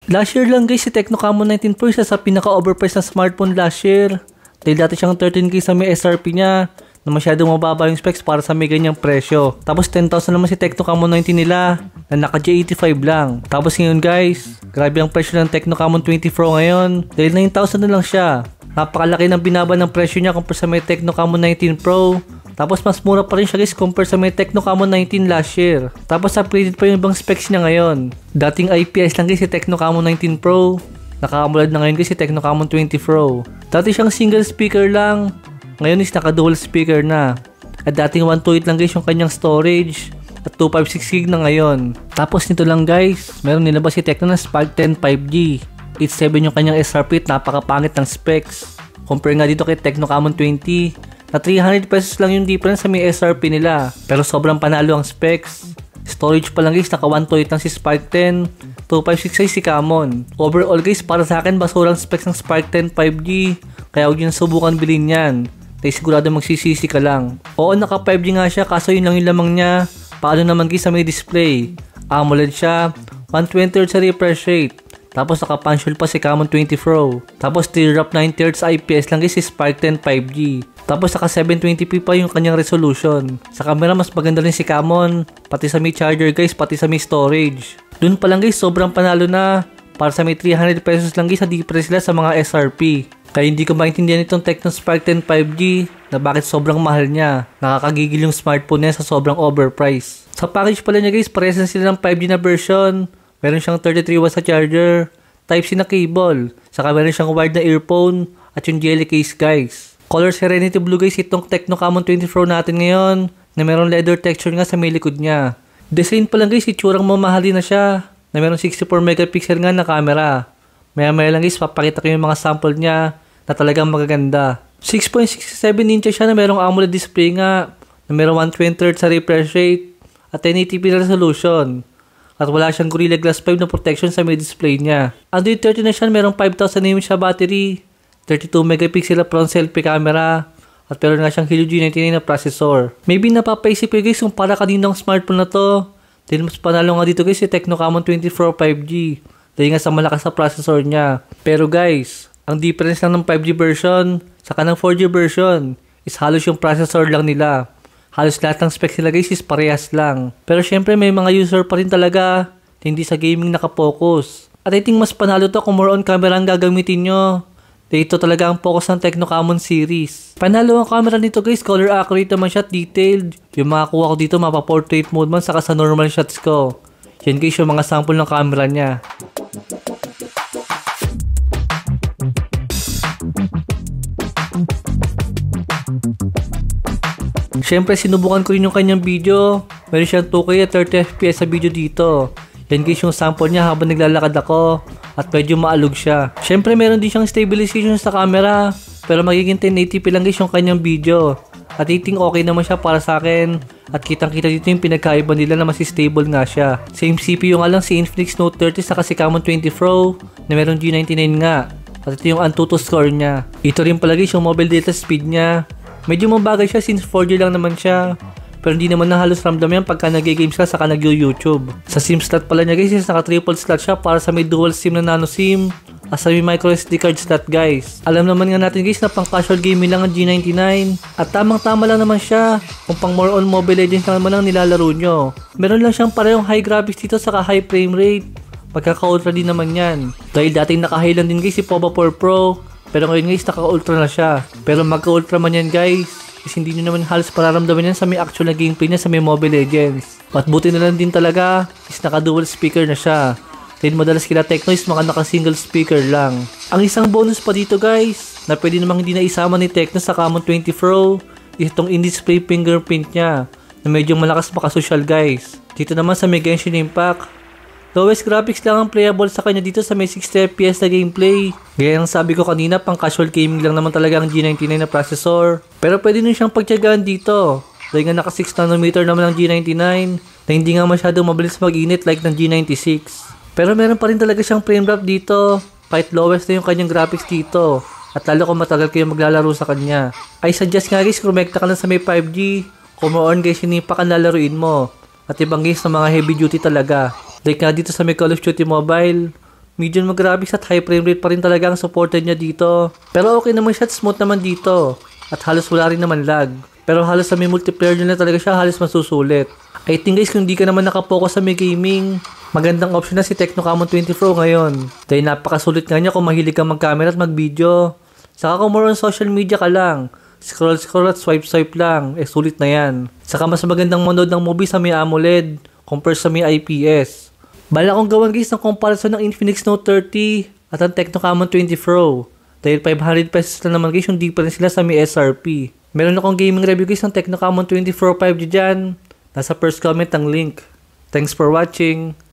Last year lang guys, si Tecno Camon 19 Pro isa sa pinaka-overpriced na smartphone last year. Dahil dati siyang 13K sa may SRP niya, na masyadong mababa yung specs para sa may ganyang presyo. Tapos 10,000 naman si Tecno Camon 19 nila, na naka J85 lang. Tapos ngayon guys, grabe ang presyo ng Tecno Camon 20 Pro ngayon, dahil 9,000 na lang siya. Napakalaki ng binaba ng presyo niya compare sa may Tecno Camon 19 Pro. Tapos mas mura pa rin siya guys compare sa may Tecno Camon 19 last year. Tapos upgraded pa yung ibang specs niya ngayon. Dating IPS lang guys si Tecno Camon 19 Pro. Naka-AMOLED na ngayon guys si Tecno Camon 20 Pro. Dati siyang single speaker lang. Ngayon is naka-dual speaker na. At dating 128 lang guys yung kanyang storage. At 256GB na ngayon. Tapos nito lang guys, meron nilabas si Tecno na Spark 10 5G. 87 yung kanyang SRP at napakapangit ng specs. Compare nga dito kay Tecno Camon 20. Na 300 pesos lang yung difference sa may SRP nila. Pero sobrang panalo ang specs. Storage pa lang guys, naka 128 lang si Spark 10. 256 si Camon. Overall guys, para sa akin basurang specs ng Spark 10 5G. Kaya huwag nyo subukan bilhin yan. Dahil sigurado magsisisi ka lang. Oo, naka 5G nga siya, kaso yun lang yung lamang niya. Paano naman guys sa may display? AMOLED siya, 120Hz sa refresh rate. Tapos naka-punch hole pa si Camon 20 Pro. Tapos teardrop 90Hz IPS lang guys si Spark 10 5G. Tapos naka 720p pa yung kanyang resolution. Sa camera mas maganda rin si Camon. Pati sa may charger guys, pati sa may storage. Dun pa lang guys, sobrang panalo na. Para sa may 300 pesos lang guys, sa difference sila sa mga SRP. Kaya hindi ko maintindihan itong Tecno Spark 10 5G na bakit sobrang mahal niya. Nakakagigil yung smartphone niya sa sobrang overpriced. Sa package pala niya guys, parehas na sila ng 5G na version. Meron siyang 33 watts sa charger, Type-C na cable, saka meron siyang wired na earphone at yung jelly case guys. Color Serenity Blue guys itong Tecno Camon 20 Pro natin ngayon na meron leather texture nga sa may likod niya. Design pa lang guys, itsurang mamahalin na siya na meron 64 megapixel nga na camera. Maya lang guys, papakita ko yung mga sample niya na talagang magaganda. 6.67 inches siya na merong AMOLED display nga na merong 120Hz sa refresh rate at 1080p na resolution. At wala siyang Gorilla Glass 5 na protection sa may display niya. Android 13 na siya, merong 5,000 mAh siya battery, 32 megapixel na front selfie camera, at meron nga siyang Helio G99 na processor. Maybe napapaisip kayo guys kung para kaninang smartphone na to. Dahil mas panalo nga dito guys si Tecno Camon 20 Pro 5G. Dahil nga sa malakas na processor niya. Pero guys, ang difference lang ng 5G version saka ng 4G version is halos yung processor lang nila. Halos lahat ng specs nila guys is parehas lang. Pero syempre may mga user pa rin talaga hindi sa gaming nakapokus. At I think mas panalo to kung more on camera ang gagamitin nyo. Dito talaga ang focus ng Tecno Camon series. Panalo ang camera nito guys, color accurate naman siya at detailed. Yung makakuha ko dito mapa-portrait mode man saka sa normal shots ko. Yan guys yung mga sample ng camera niya. Siyempre, sinubukan ko rin yung kanyang video. Meron siyang 2K at 30fps sa video dito. Yan guys yung sample niya habang naglalakad ako. At medyo maalog siya. Siyempre, meron din siyang stabilization sa camera. Pero magiging 1080p lang guys yung kanyang video. At I think okay naman siya para sa akin. At kitang-kita dito yung pinagkaiba nila na mas stable nga siya. Same CPU nga lang si Infinix Note 30 saka si Camon 20 Pro na meron G99 nga. At ito yung Antutu score niya. Ito rin pala guys yung mobile data speed niya. Medyo mabagal siya since 4G lang naman siya. Pero hindi naman na halos ramdam yan pagka nag-games ka saka nag-YouTube. Sa SIM slot pala niya guys is naka triple slot siya para sa may dual SIM na nano SIM. At sa may micro SD card slot guys. Alam naman nga natin guys na pang casual gaming lang ang G99. At tamang-tama lang naman siya kung pang more on Mobile Legends naman lang nilalaro nyo. Meron lang siyang parehong high graphics dito saka high frame rate. Magkaka-ultra din naman yan. Dahil dating naka-high lang din guys si Povo 4 Pro. Pero ngayon guys, naka-ultra na siya. Pero magka-ultra man yan guys, is hindi nyo naman halos pararamdaman yan sa may actual na gameplay niya sa may Mobile Legends. At buti na lang din talaga, is naka-dual speaker na siya. Then madalas kila Tecno is mga naka-single speaker lang. Ang isang bonus pa dito guys, na pwede namang hindi na isama ni Tecno sa Camon 20 Pro, is itong in-display fingerprint niya, na medyo malakas maka-social guys. Dito naman sa may Genshin Impact, lowest graphics lang ang playable sa kanya dito sa may 60fps na gameplay. Gaya ng sabi ko kanina, pang casual gaming lang naman talaga ang G99 na processor. Pero pwede nyo siyang pagtiyagaan dito. Dahil nga naka 6nm naman ang G99 na hindi nga masyadong mabilis mag-init like ng G96. Pero meron pa rin talaga siyang frame drop dito. Kahit lowest na yung kanyang graphics dito. At lalo kung matagal kayo maglalaro sa kanya. I suggest nga guys, kumekta ka lang sa may 5G. Kung mo-on guys, hindi pa kang lalaruin mo. At ibang games na mga heavy duty talaga. Like nga dito sa may Call of Duty Mobile, medium graphics at high frame rate pa rin talaga ang supported niya dito. Pero okay naman siya at smooth naman dito. At halos wala rin naman lag. Pero halos sa may multiplayer nyo na talaga siya halos masusulit. I think guys, kung di ka naman nakapokus sa may gaming, magandang option na si Tecno Camon 20 Pro ngayon. Dahil napakasulit nga niya kung mahilig kang mag-camera at mag-video. Saka kung more on social media ka lang, scroll at swipe lang, sulit na yan. Saka mas magandang manood ng movie sa may AMOLED compare sa may IPS. Bala kong gawan guys ng comparison ng Infinix Note 30 at ang Tecno Camon 20 Pro. Dahil 500 pesos na naman guys yung difference sila sa may SRP. Meron akong gaming review guys ng Tecno Camon 20 Pro 5G dyan. Nasa first comment ang link. Thanks for watching.